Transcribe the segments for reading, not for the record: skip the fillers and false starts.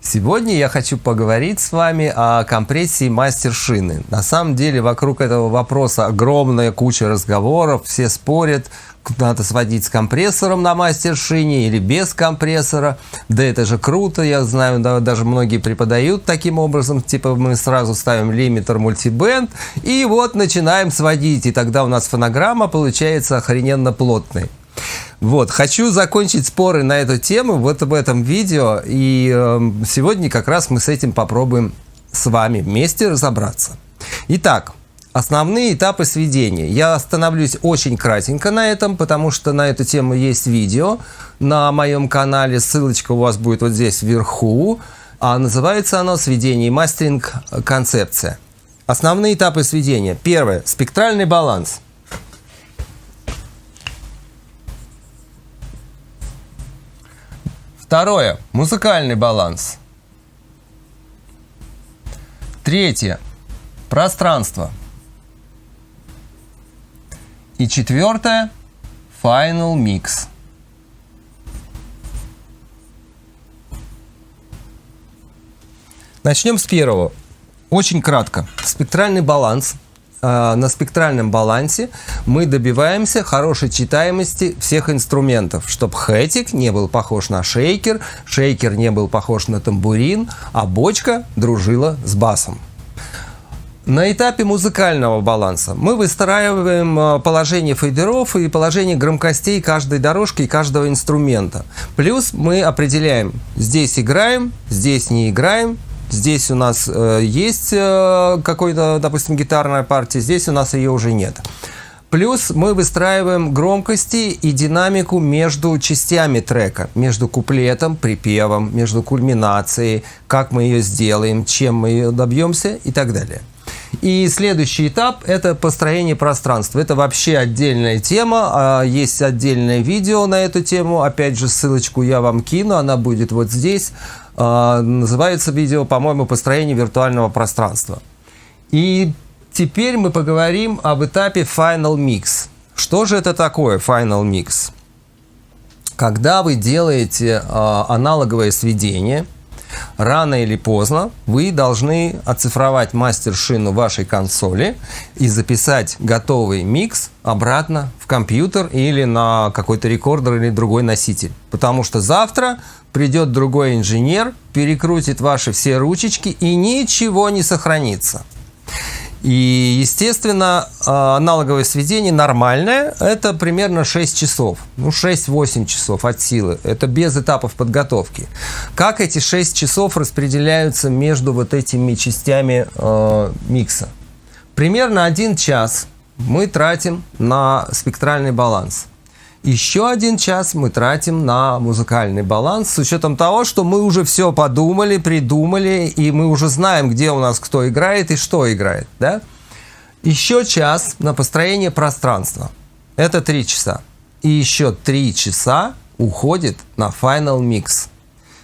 Сегодня я хочу поговорить с вами о компрессии мастер-шины. На самом деле вокруг этого вопроса огромная куча разговоров, все спорят, надо сводить с компрессором на мастер-шине или без компрессора. Да это же круто, я знаю, да, даже многие преподают таким образом, типа мы сразу ставим лимитер мультибенд и вот начинаем сводить, и тогда у нас фонограмма получается охрененно плотной. Вот, хочу закончить споры на эту тему вот в этом видео, и сегодня как раз мы с этим попробуем с вами вместе разобраться. Итак, основные этапы сведения. Я остановлюсь очень кратенько на этом, потому что на эту тему есть видео на моем канале, ссылочка у вас будет вот здесь вверху, а называется оно «Сведение и мастеринг. Концепция». Основные этапы сведения. Первое – спектральный баланс. Второе – музыкальный баланс. Третье – пространство. И четвертое – Final Mix. Начнем с первого. Очень кратко. Спектральный баланс. На спектральном балансе мы добиваемся хорошей читаемости всех инструментов, чтобы хэтик не был похож на шейкер, шейкер не был похож на тамбурин, а бочка дружила с басом. На этапе музыкального баланса мы выстраиваем положение фейдеров и положение громкостей каждой дорожки и каждого инструмента. Плюс мы определяем, здесь играем, здесь не играем. Здесь у нас есть какой-то, допустим, гитарная партия, здесь у нас ее уже нет. Плюс мы выстраиваем громкости и динамику между частями трека, между куплетом, припевом, между кульминацией, как мы ее сделаем, чем мы ее добьемся и так далее. И следующий этап – это построение пространства. Это вообще отдельная тема, есть отдельное видео на эту тему, опять же ссылочку я вам кину, она будет вот здесь. Называется видео, по-моему, «Построение виртуального пространства». И теперь мы поговорим об этапе Final Mix. Что же это такое Final Mix? Когда вы делаете аналоговое сведение, рано или поздно вы должны оцифровать мастер-шину вашей консоли и записать готовый микс обратно в компьютер или на какой-то рекордер или другой носитель. Потому что завтра придет другой инженер, перекрутит ваши все ручечки и ничего не сохранится. И, естественно, аналоговое сведение нормальное – это примерно 6 часов. Ну, 6-8 часов от силы. Это без этапов подготовки. Как эти 6 часов распределяются между вот этими частями микса? Примерно 1 час мы тратим на спектральный баланс. Еще 1 час мы тратим на музыкальный баланс, с учетом того, что мы уже все подумали, придумали, и мы уже знаем, где у нас кто играет и что играет. Да? Еще час на построение пространства. Это 3 часа. И еще 3 часа уходит на Final Mix.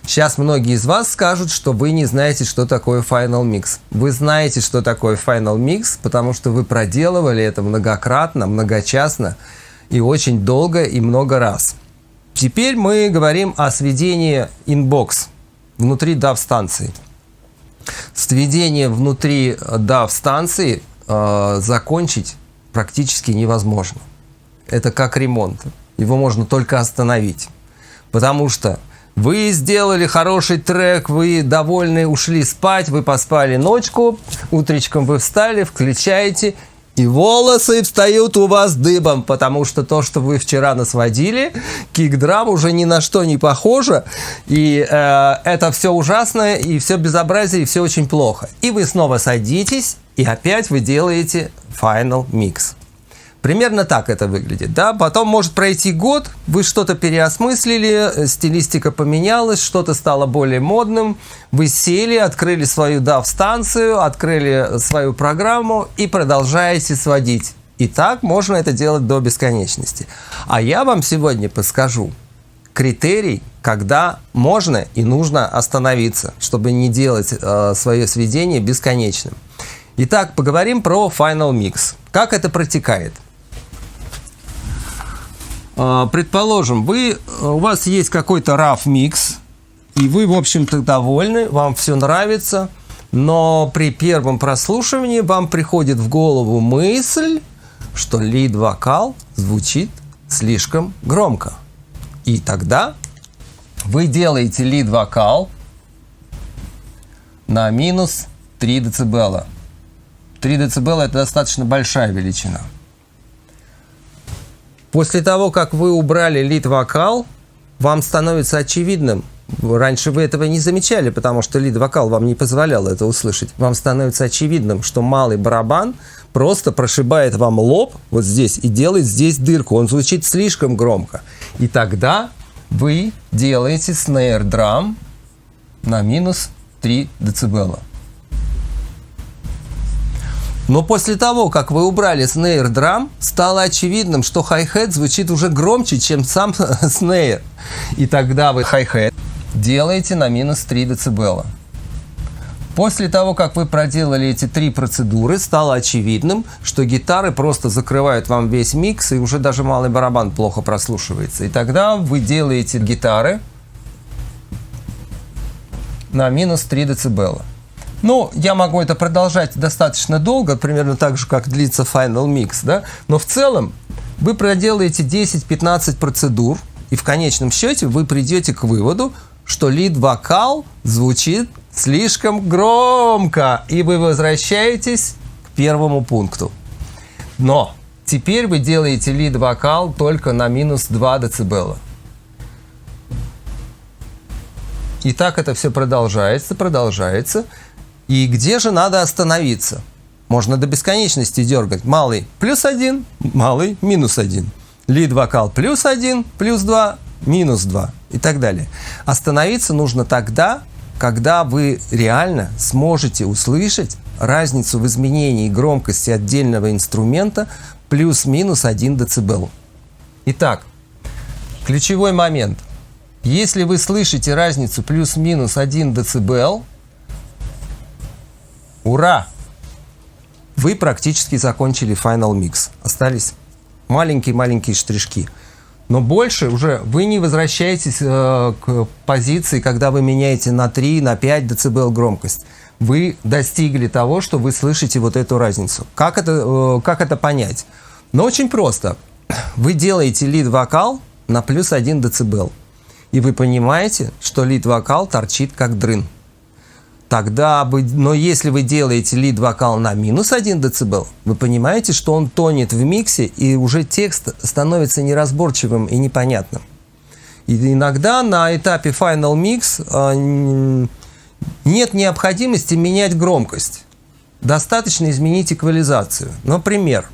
Сейчас многие из вас скажут, что вы не знаете, что такое Final Mix. Вы знаете, что такое Final Mix, потому что вы проделывали это многократно, многочасно, и очень долго и много раз. Теперь мы говорим о сведении инбокс внутри DAW-станции. Сведение внутри DAW-станции закончить практически невозможно. Это как ремонт. Его можно только остановить. Потому что вы сделали хороший трек, вы довольны, ушли спать, вы поспали ночку, утречком вы встали, включаете, и волосы встают у вас дыбом, потому что то, что вы вчера насводили, кик-драм уже ни на что не похоже, и это все ужасно, и все безобразие, и все очень плохо. И вы снова садитесь, и опять вы делаете Final Mix. Примерно так это выглядит. Да? Потом может пройти год, вы что-то переосмыслили, стилистика поменялась, что-то стало более модным, вы сели, открыли свою DAW-станцию, открыли свою программу и продолжаете сводить. И так можно это делать до бесконечности. А я вам сегодня подскажу критерий, когда можно и нужно остановиться, чтобы не делать свое сведение бесконечным. Итак, поговорим про Final Mix. Как это протекает? Предположим, у вас есть какой-то rough mix, И вы, в общем-то, довольны, вам все нравится, но при первом прослушивании вам приходит в голову мысль, что лид-вокал звучит слишком громко. И тогда вы делаете лид-вокал на минус 3 дБ. 3 дБ – это достаточно большая величина. После того, как вы убрали лид-вокал, вам становится очевидным, раньше вы этого не замечали, потому что лид-вокал вам не позволял это услышать, вам становится очевидным, что малый барабан просто прошибает вам лоб вот здесь и делает здесь дырку, он звучит слишком громко. И тогда вы делаете снейр-драм на минус 3 дБ. Но после того, как вы убрали снейр-драм, стало очевидным, что хай-хет звучит уже громче, чем сам снейр. И тогда вы хай-хет делаете на минус 3 дБ. После того, как вы проделали эти 3 процедуры, стало очевидным, что гитары просто закрывают вам весь микс, и уже даже малый барабан плохо прослушивается. И тогда вы делаете гитары на минус 3 дБ. Ну, я могу это продолжать достаточно долго, примерно так же, как длится Final Mix, да? Но в целом вы проделаете 10-15 процедур, и в конечном счете вы придете к выводу, что лид-вокал звучит слишком громко, и вы возвращаетесь к первому пункту. Но теперь вы делаете лид-вокал только на минус 2 дБ. И так это все продолжается. И где же надо остановиться? Можно до бесконечности дергать. Малый плюс 1, малый минус 1. Лид-вокал плюс 1, плюс 2, минус 2 и так далее. Остановиться нужно тогда, когда вы реально сможете услышать разницу в изменении громкости отдельного инструмента плюс-минус 1 дБ. Итак, ключевой момент. Если вы слышите разницу плюс-минус 1 дБ, ура! Вы практически закончили Final Mix. Остались маленькие-маленькие штришки. Но больше уже вы не возвращаетесь к позиции, когда вы меняете на 3, на 5 дБ громкость. Вы достигли того, что вы слышите вот эту разницу. Как это понять? Ну, очень просто. Вы делаете лид-вокал на плюс 1 дБ. И вы понимаете, что лид-вокал торчит как дрын. Но если вы делаете лид-вокал на минус 1 дБ, вы понимаете, что он тонет в миксе, и уже текст становится неразборчивым и непонятным. И иногда на этапе Final Mix нет необходимости менять громкость. Достаточно изменить эквализацию. Например,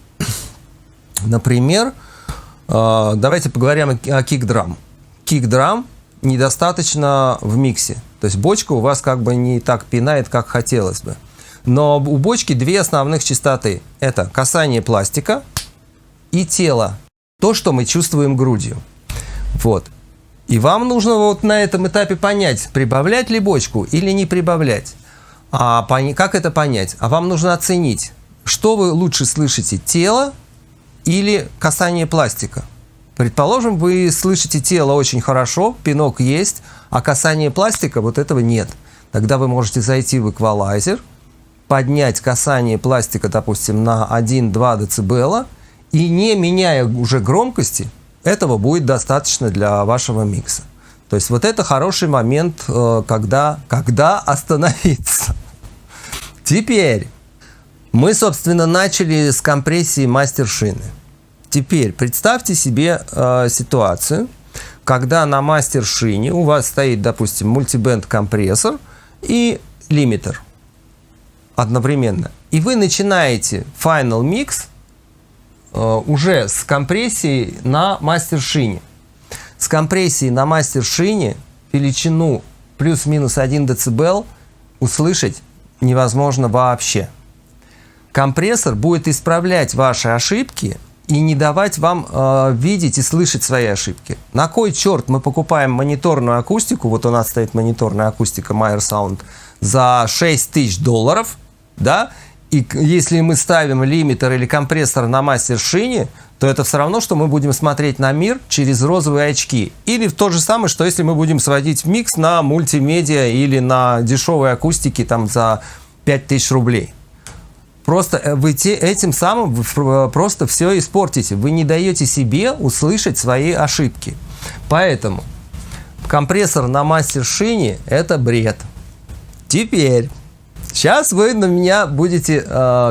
давайте поговорим о кик-драм. Кик-драм недостаточно в миксе. То есть бочка у вас как бы не так пинает, как хотелось бы. Но у бочки две основных частоты. Это касание пластика и тело. То, что мы чувствуем грудью. Вот. И вам нужно вот на этом этапе понять, прибавлять ли бочку или не прибавлять. Как это понять? А вам нужно оценить, что вы лучше слышите, тело или касание пластика. Предположим, вы слышите тело очень хорошо, пинок есть, а касание пластика вот этого нет. Тогда вы можете зайти в эквалайзер, поднять касание пластика, допустим, на 1-2 дБ, и не меняя уже громкости, этого будет достаточно для вашего микса. То есть вот это хороший момент, когда остановиться. Теперь мы, собственно, начали с компрессии мастер-шины. Теперь представьте себе ситуацию, когда на мастер-шине у вас стоит, допустим, мультибенд-компрессор и лимитер одновременно. И вы начинаете Final Mix уже с компрессией на мастер-шине. С компрессией на мастер-шине величину плюс-минус 1 дБ услышать невозможно вообще. Компрессор будет исправлять ваши ошибки и не давать вам видеть и слышать свои ошибки. На кой черт мы покупаем мониторную акустику, вот у нас стоит мониторная акустика Meyer Sound, за $6000, да, И если мы ставим лимитер или компрессор на мастер-шине, то это все равно, что мы будем смотреть на мир через розовые очки. Или то же самое, что если мы будем сводить микс на мультимедиа или на дешевой акустике там, за 5000 рублей. Просто вы этим самым просто все испортите. Вы не даете себе услышать свои ошибки. Поэтому компрессор на мастер-шине – это бред. Теперь, сейчас вы на меня будете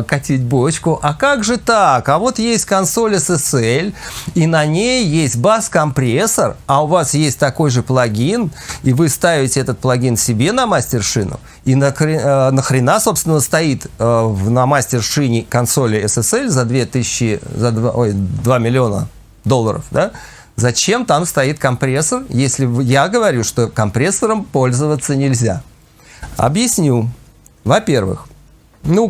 катить бочку. А как же так? А вот есть консоль SSL, и на ней есть бас-компрессор, а у вас есть такой же плагин, и вы ставите этот плагин себе на мастер-шину, и нахрена, собственно, стоит на мастер-шине консоли SSL за 2 миллиона долларов, да? Зачем там стоит компрессор, если я говорю, что компрессором пользоваться нельзя? Объясню. Во-первых,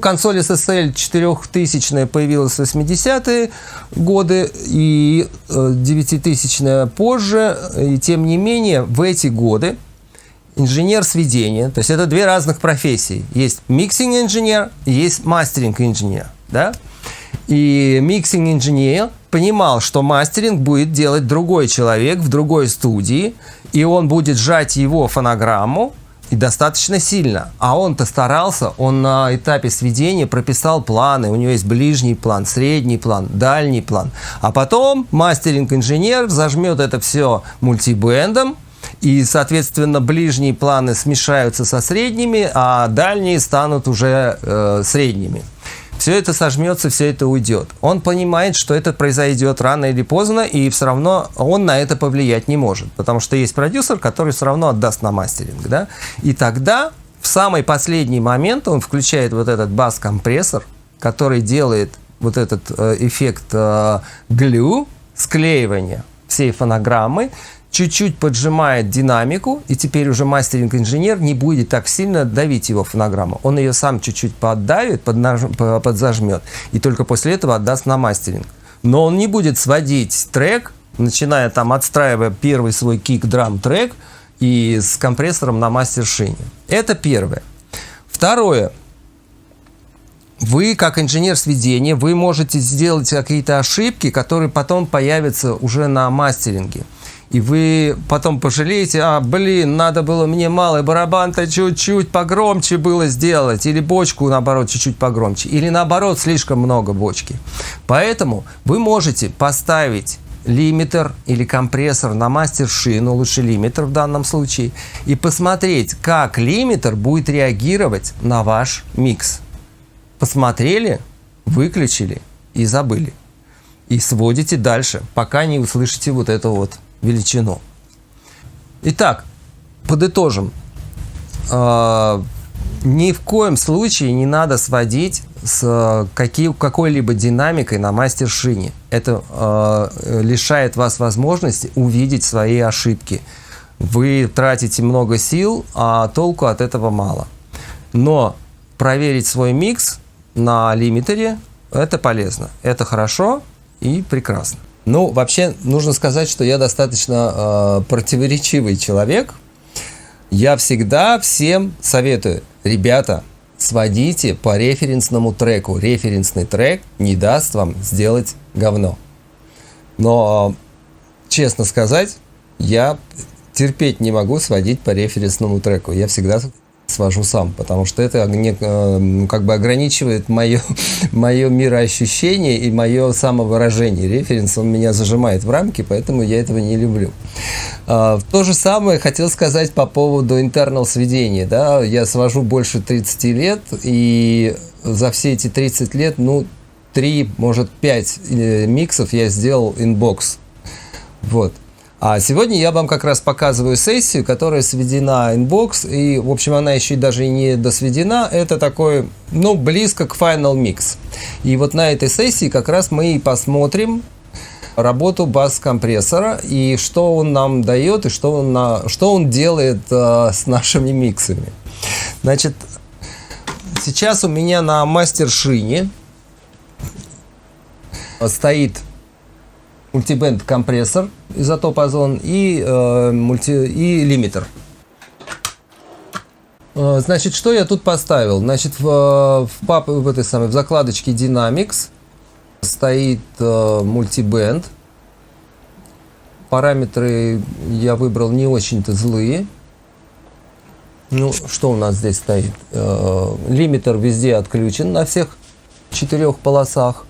консоль SSL 4000 появилась в 80-е годы и 9000 позже, и тем не менее в эти годы инженер сведения, то есть это две разных профессии. Есть миксинг-инженер, есть мастеринг-инженер, да? И миксинг-инженер понимал, что мастеринг будет делать другой человек в другой студии, и он будет сжать его фонограмму, и достаточно сильно. А он-то старался, он на этапе сведения прописал планы. У него есть ближний план, средний план, дальний план. А потом мастеринг-инженер зажмет это все мультибендом, и, соответственно, ближние планы смешаются со средними, а дальние станут уже средними. Все это сожмется, все это уйдет. Он понимает, что это произойдет рано или поздно, и все равно он на это повлиять не может, потому что есть продюсер, который все равно отдаст на мастеринг, да? И тогда в самый последний момент он включает вот этот бас-компрессор, который делает вот этот эффект глю, склеивания всей фонограммы, чуть-чуть поджимает динамику, и теперь уже мастеринг-инженер не будет так сильно давить его фонограмму. Он ее сам чуть-чуть поддавит, подзажмет, и только после этого отдаст на мастеринг. Но он не будет сводить трек, начиная там, отстраивая первый свой кик-драм-трек и с компрессором на мастер-шине. Это первое. Второе. Вы, как инженер сведения, вы можете сделать какие-то ошибки, которые потом появятся уже на мастеринге. И вы потом пожалеете, надо было мне малый барабан-то чуть-чуть погромче было сделать, или бочку, наоборот, чуть-чуть погромче, или наоборот, слишком много бочки. Поэтому вы можете поставить лимитер или компрессор на мастер-шину, лучше лимитер в данном случае, и посмотреть, как лимитер будет реагировать на ваш микс. Посмотрели, выключили и забыли. И сводите дальше, пока не услышите вот это вот величину. Итак, подытожим. Ни в коем случае не надо сводить с какой-либо динамикой на мастер-шине. Это лишает вас возможности увидеть свои ошибки. Вы тратите много сил, а толку от этого мало. Но проверить свой микс на лимитере – это полезно. Это хорошо и прекрасно. Вообще, нужно сказать, что я достаточно противоречивый человек. Я всегда всем советую, ребята, сводите по референсному треку. Референсный трек не даст вам сделать говно. Но, честно сказать, я терпеть не могу сводить по референсному треку. Я всегда свожу сам, потому что это ограничивает мое мироощущение и мое самовыражение. Референс, он меня зажимает в рамки, поэтому я этого не люблю. То же самое хотел сказать по поводу internal сведения. Да? Я свожу больше 30 лет, и за все эти 30 лет, 3, может 5 миксов я сделал инбокс. Вот. А сегодня я вам как раз показываю сессию, которая сведена инбокс, и, в общем, она еще даже и не досведена, это такой, близко к Final Mix. И вот на этой сессии как раз мы и посмотрим работу бас-компрессора, и что он нам дает, и что он делает с нашими миксами. Значит, сейчас у меня на мастер-шине стоит мультибенд компрессор изотоп озон и лимитер. Значит, что я тут поставил? Значит, в закладочке Dynamics стоит мультибенд. Параметры я выбрал не очень-то злые. Ну, что у нас здесь стоит? Лимитер везде отключен на всех 4 полосах.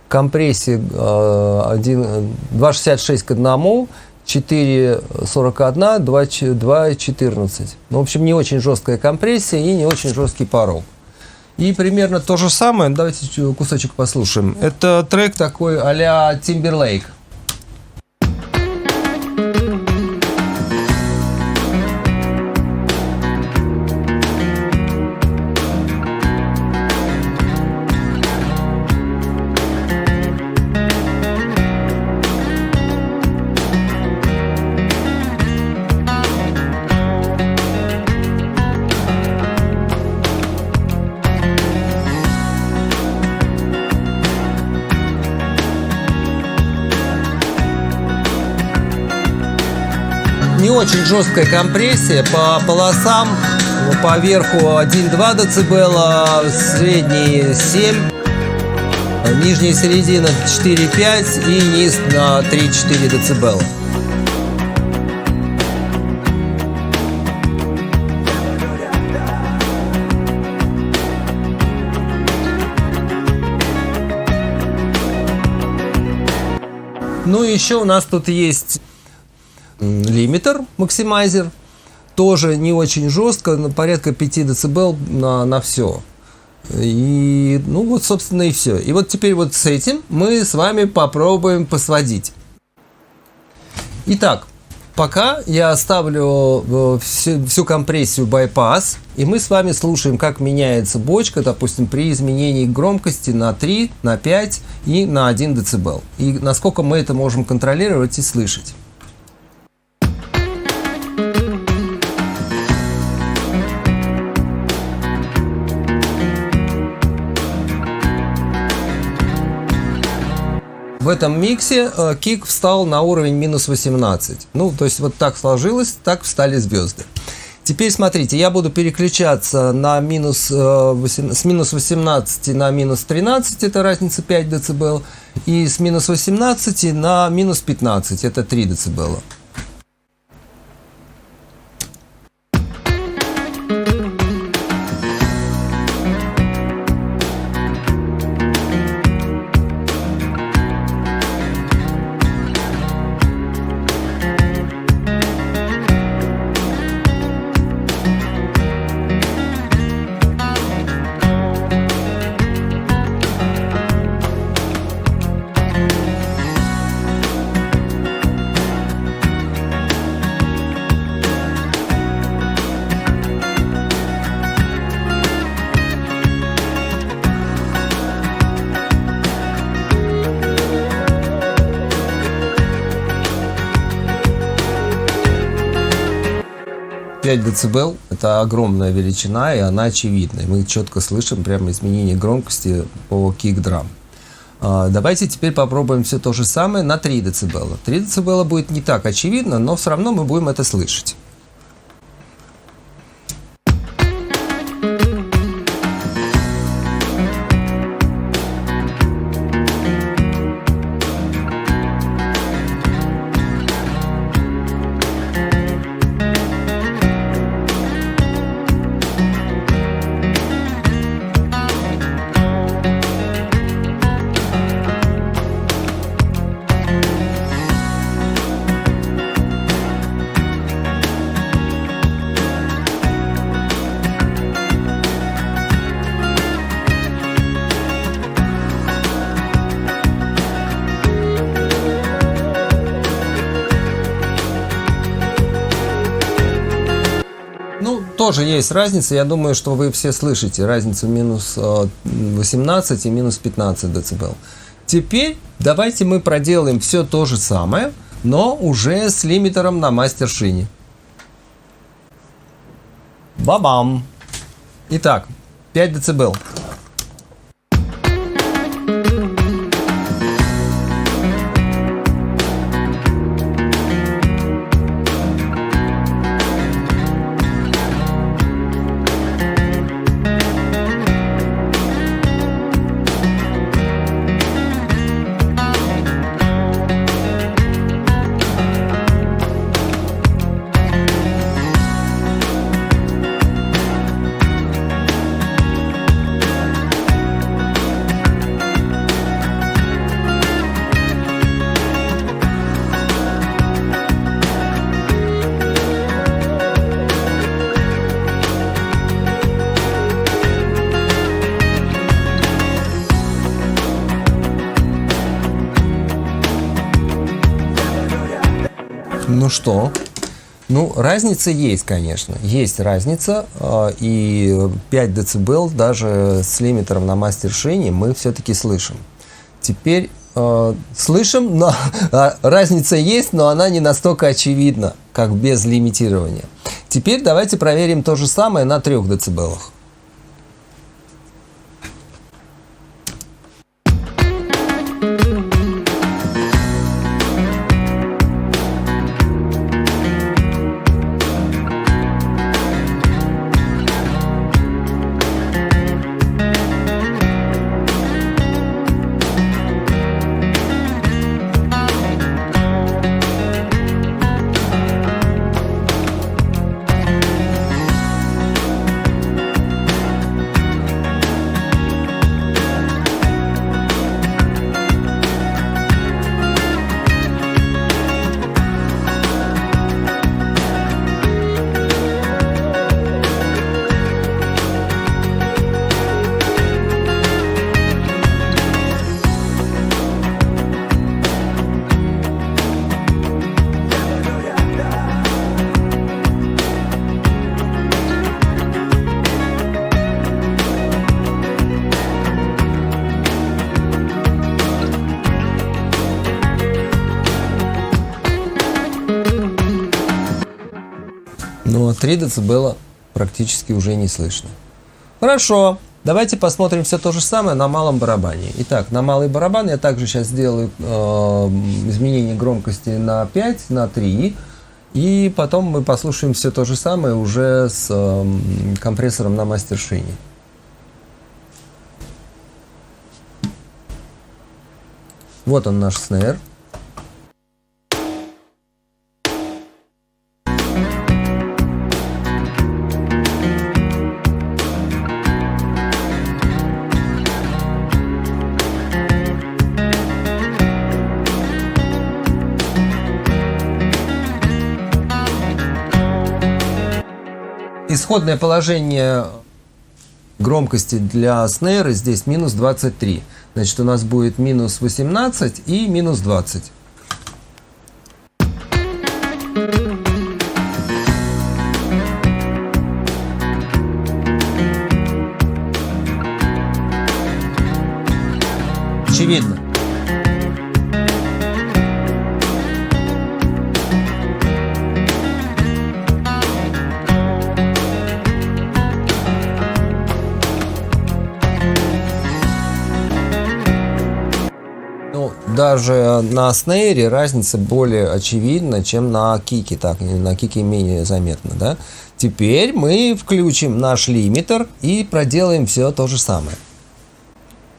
Компрессия 2,66 к 1, 4,41, 2,14. Ну, в общем, не очень жесткая компрессия и не очень жесткий порог. И примерно то же самое, давайте кусочек послушаем. Это трек такой а-ля Timberlake. Не очень жесткая компрессия по полосам, по верху 1,2 дБ, средний 7, нижняя середина 4,5 и низ на 3-4 дБ. Ну и еще у нас тут есть лимитер, максимайзер, тоже не очень жестко, порядка 5 дБ на все. И, ну вот, собственно, и все. И вот теперь вот с этим мы с вами попробуем посводить. Итак, пока я оставлю всю компрессию bypass, и мы с вами слушаем, как меняется бочка, допустим, при изменении громкости на 3, на 5 и на 1 дБ. И насколько мы это можем контролировать и слышать. В этом миксе кик встал на уровень минус 18. Ну, то есть вот так сложилось, так встали звезды. Теперь смотрите, я буду переключаться на с минус 18 на минус 13, это разница 5 дБ, и с минус 18 на минус 15, это 3 дБ. Децибел – это огромная величина, и она очевидна. Мы четко слышим прямо изменение громкости по кик-драм. Давайте теперь попробуем все то же самое на 3 дБ. 3 дБ будет не так очевидно, но все равно мы будем это слышать. Тоже есть разница, я думаю, что вы все слышите разницу минус 18 и минус 15 дБ. Теперь давайте мы проделаем все то же самое, но уже с лимитером на мастершине. Ба-бам! Итак, 5 дБ. Ну что? Ну, разница есть, конечно. Есть разница. И 5 дБ даже с лимитером на мастер-шине мы все-таки слышим. Теперь слышим, но разница есть, но она не настолько очевидна, как без лимитирования. Теперь давайте проверим то же самое на 3 дБ. Но 3 дБ практически уже не слышно. Хорошо, давайте посмотрим все то же самое на малом барабане. Итак, на малый барабан я также сейчас сделаю изменение громкости на 5, на 3. И потом мы послушаем все то же самое уже с компрессором на мастер-шине. Вот он, наш снейр. Исходное положение громкости для снейра здесь минус 23. Значит, у нас будет минус 18 и минус 20. Очевидно. Даже на снейре разница более очевидна, чем на кике. Так, на кике менее заметно, да? Теперь мы включим наш лимитер и проделаем все то же самое.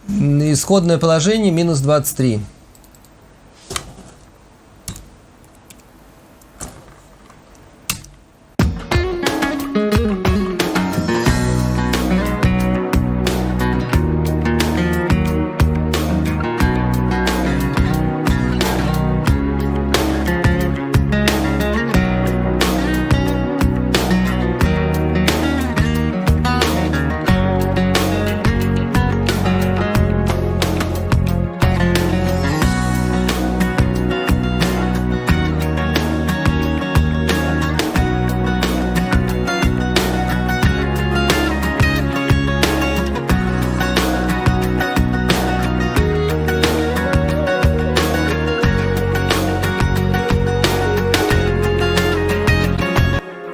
Исходное положение минус 23.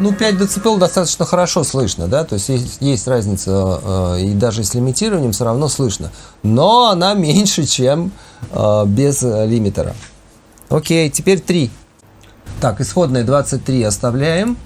Ну, 5 дБ достаточно хорошо слышно, да, то есть есть разница, и даже с лимитированием все равно слышно, но она меньше, чем без лимитера. Окей, теперь 3. Так, исходные 23 оставляем.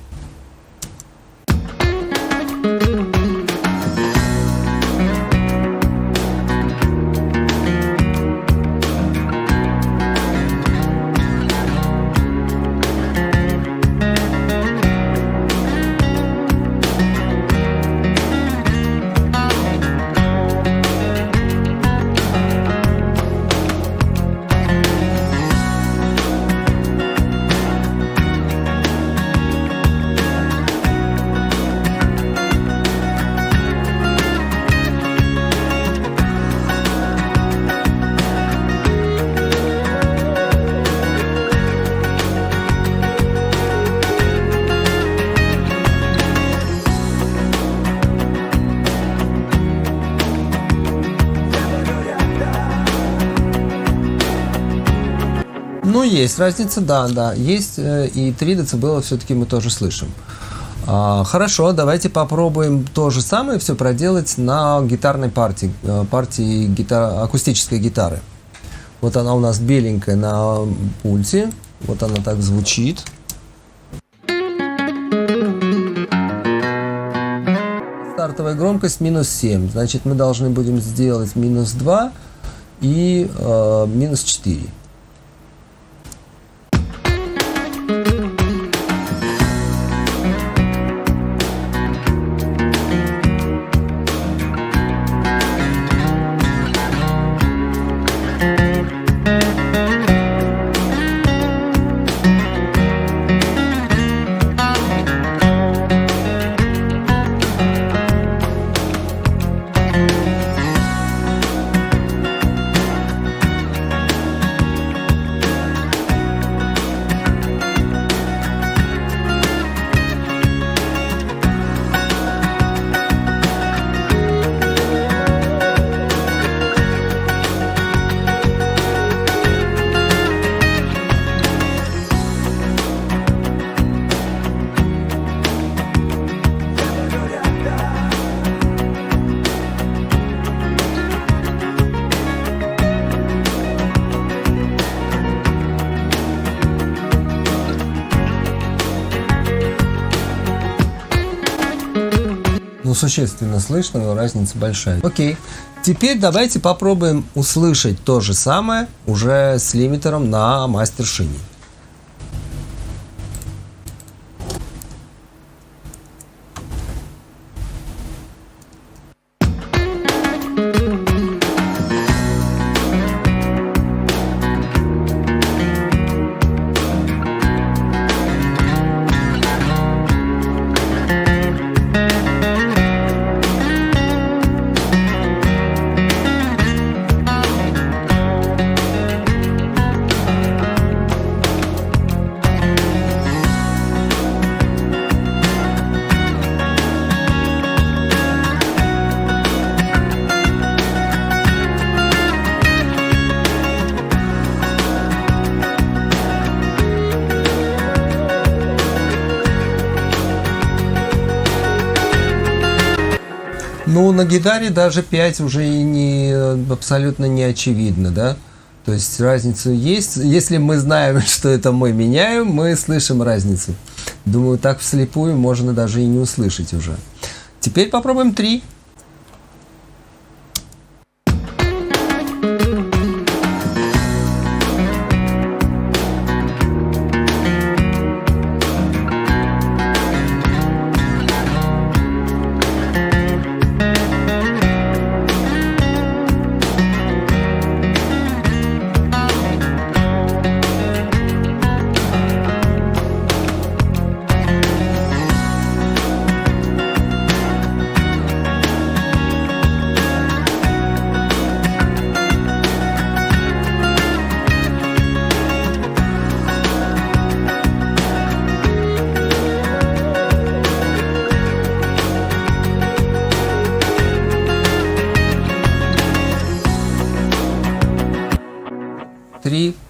есть разница, да, есть, и 3 дБ все-таки мы тоже слышим. Хорошо, давайте попробуем то же самое все проделать на гитарной партии акустической гитары. Вот она у нас беленькая на пульте, вот она так звучит. Стартовая громкость -7, значит мы должны будем сделать -2 и -4. Существенно слышно, но разница большая. Окей. Теперь давайте попробуем услышать то же самое уже с лимитером на мастер-шине. Ну, на гитаре даже 5 уже и абсолютно не очевидно, да? То есть разница есть. Если мы знаем, что это мы меняем, мы слышим разницу. Думаю, так вслепую можно даже и не услышать уже. Теперь попробуем 3.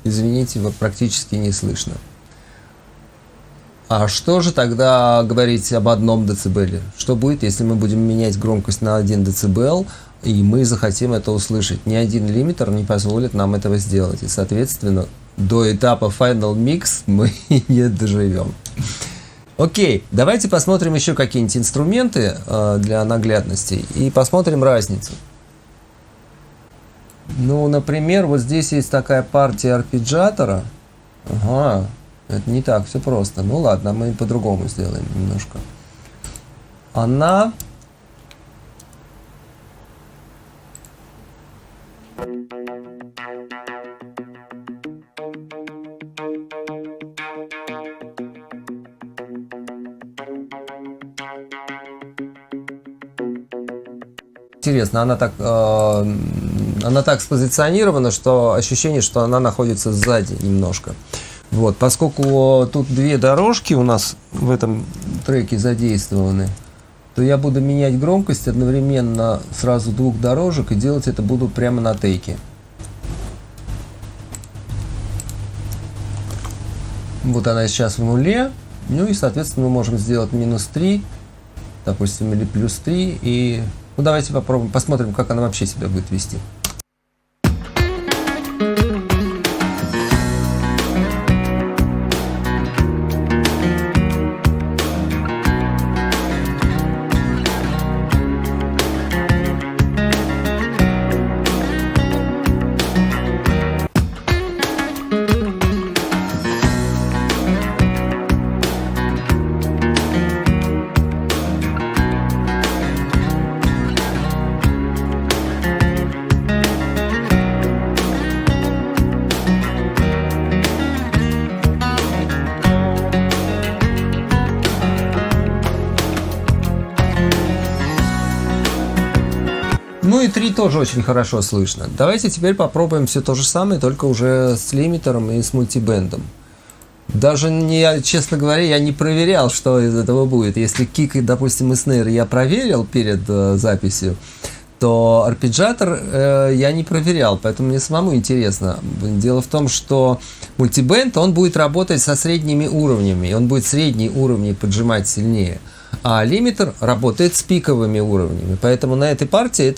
Извините, практически не слышно. А что же тогда говорить об 1 дБ? Что будет, если мы будем менять громкость на 1 дБ, и мы захотим это услышать? Ни один лимитер не позволит нам этого сделать. И, соответственно, до этапа Final Mix мы не доживем. Окей, давайте посмотрим еще какие-нибудь инструменты для наглядности и посмотрим разницу. Ну, например, вот здесь есть такая партия арпеджиатора. Ага, это не так все просто. Ну ладно, мы по-другому сделаем немножко. Она... Интересно, она так спозиционирована, что ощущение, что она находится сзади немножко. Вот, поскольку тут 2 дорожки у нас в этом треке задействованы, то я буду менять громкость одновременно сразу 2 дорожек, и делать это буду прямо на теке. Вот она сейчас в нуле. Ну и, соответственно, мы можем сделать -3, допустим, или +3. И ну, давайте попробуем, посмотрим, как она вообще себя будет вести. Ну и 3 тоже очень хорошо слышно. Давайте теперь попробуем все то же самое, только уже с лимитером и с мультибендом. Даже, честно говоря, я не проверял, что из этого будет. Если кик, допустим, и снейр я проверил перед записью, то арпеджиатор я не проверял, поэтому мне самому интересно. Дело в том, что мультибенд, он будет работать со средними уровнями, он будет средние уровни поджимать сильнее. А лимитер работает с пиковыми уровнями, поэтому на этой партии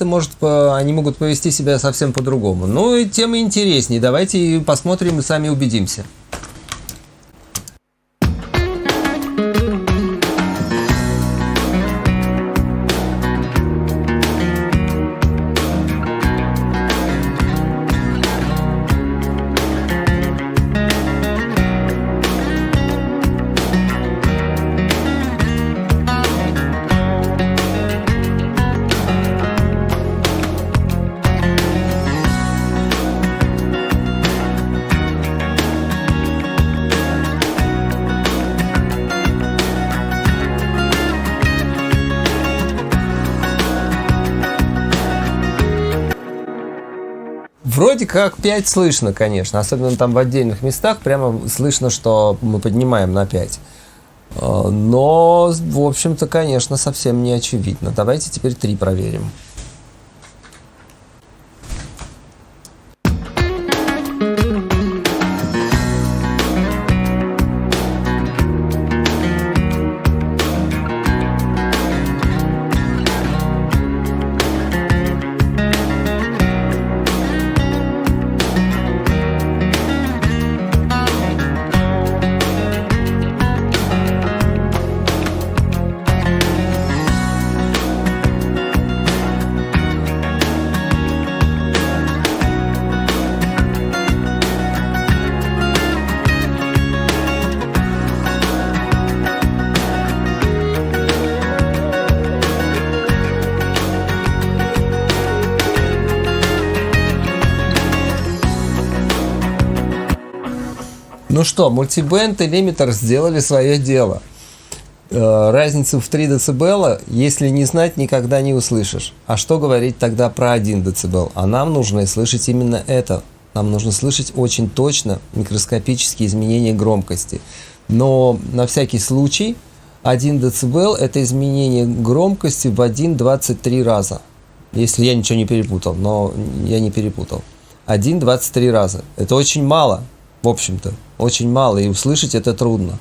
они могут повести себя совсем по-другому. Ну и тем и интереснее. Давайте посмотрим и сами убедимся. Вроде как 5 слышно, конечно, особенно там в отдельных местах прямо слышно, что мы поднимаем на 5. Но, в общем-то, конечно, совсем не очевидно. Давайте теперь 3 проверим. Ну что, мультибенд и лимитер сделали свое дело. Разницу в 3 дБ, если не знать, никогда не услышишь. А что говорить тогда про 1 дБ? А нам нужно слышать именно это. Нам нужно слышать очень точно микроскопические изменения громкости. Но на всякий случай 1 дБ – это изменение громкости в 1,23 раза. Если я ничего не перепутал, но я не перепутал. 1,23 раза. Это очень мало, в общем-то. Очень мало, и услышать это трудно.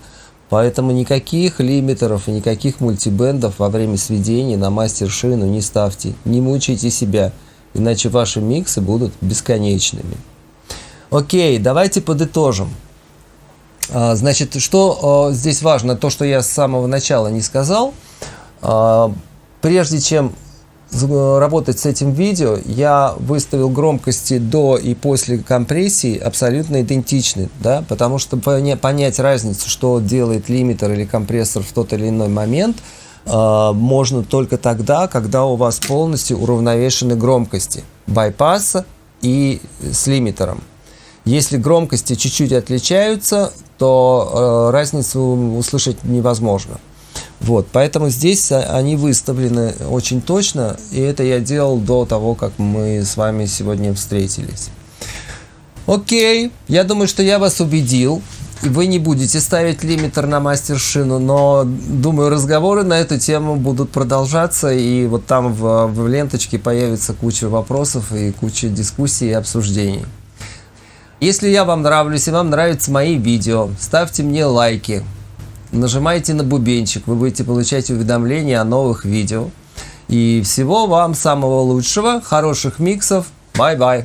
Поэтому никаких лимитеров и никаких мультибендов во время сведения на мастер-шину не ставьте. Не мучайте себя, иначе ваши миксы будут бесконечными. Окей, давайте подытожим. Значит, что здесь важно, то, что я с самого начала не сказал. Прежде чем работать с этим видео, я выставил громкости до и после компрессии абсолютно идентичны, да, потому что понять разницу, что делает лимитер или компрессор в тот или иной момент, можно только тогда, когда у вас полностью уравновешены громкости байпаса и с лимитером. Если громкости чуть-чуть отличаются, то разницу услышать невозможно. Вот, поэтому здесь они выставлены очень точно, и это я делал до того, как мы с вами сегодня встретились. Окей, я думаю, что я вас убедил, и вы не будете ставить лимитер на мастер-шину, но, думаю, разговоры на эту тему будут продолжаться, и вот там в ленточке появится куча вопросов и куча дискуссий и обсуждений. Если я вам нравлюсь и вам нравятся мои видео, ставьте мне лайки, нажимайте на бубенчик, вы будете получать уведомления о новых видео. И всего вам самого лучшего, хороших миксов. Bye-bye.